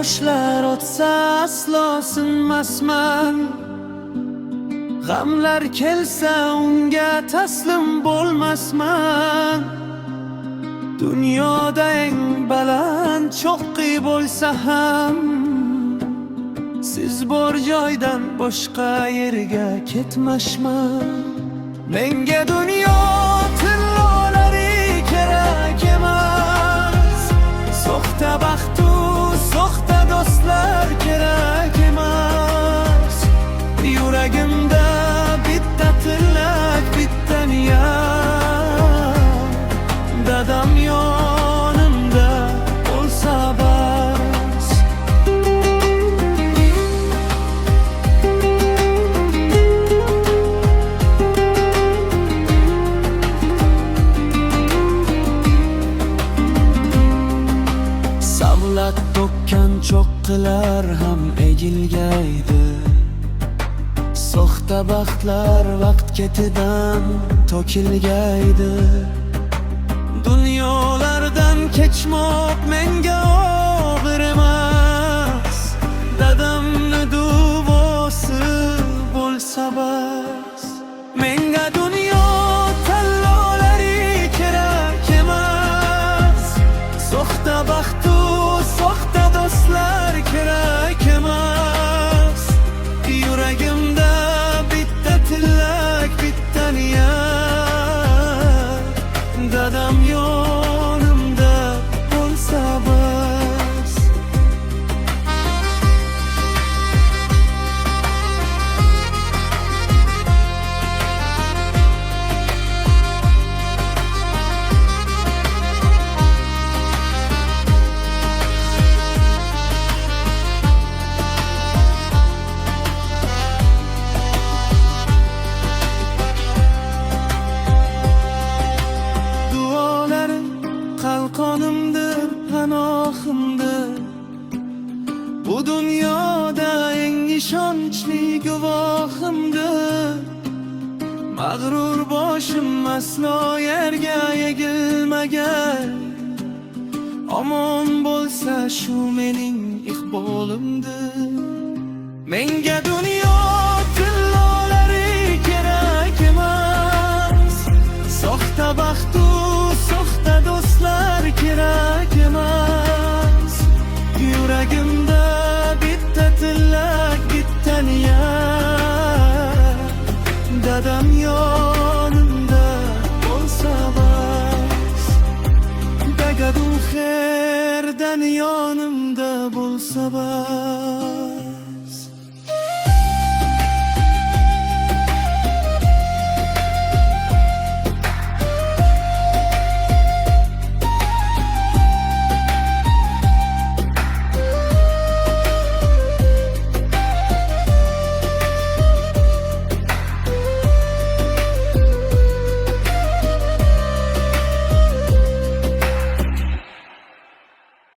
yoshlar o'tsa aslo sinmasman. G'amlar kelsa unga taslim bo'lmasman. Dunyoda eng baland cho'qqi bo'lsa ham, siz bor joydan boshqa yerga ketmashman. Menga dunyo tillolari kerak emas, soxta baxtu soxta do'stlar kerak emas. Yuragimda bitta tilak, bitta niyat, dadam yonimda bo'lsa bas. Savlat to'kkan cho'qqilar ham egilgaydi. Soxta baxtlar vaqt ketidan to'kilgaydi. Dunyolardan kechmoq menga og'ir emas, dadamni duosi bo'lsa bas. Menga dunyo tallolari kerak emas, soxta baxtu soxta do'stlar kerak emas. Yuragimda bitta tilak, bitta niyat, dadam yonimda bo'lsa bas. Qalqonimdir, panohimdir, bu dunyoda eng ishonchli guvohimdir. Mag'rur boshim aslo yerga egilmagan, omon bo'lsa shu mening iqbolimdir. Menga dunyo tillolari kerak emas, soxta baxtu soxta do'stlar kerak emas. Yuragimda bitta tilak, bitta niyat, dadam yonimda bo'lsa bas. Dagadum xerdan yonimda bo'lsa bas.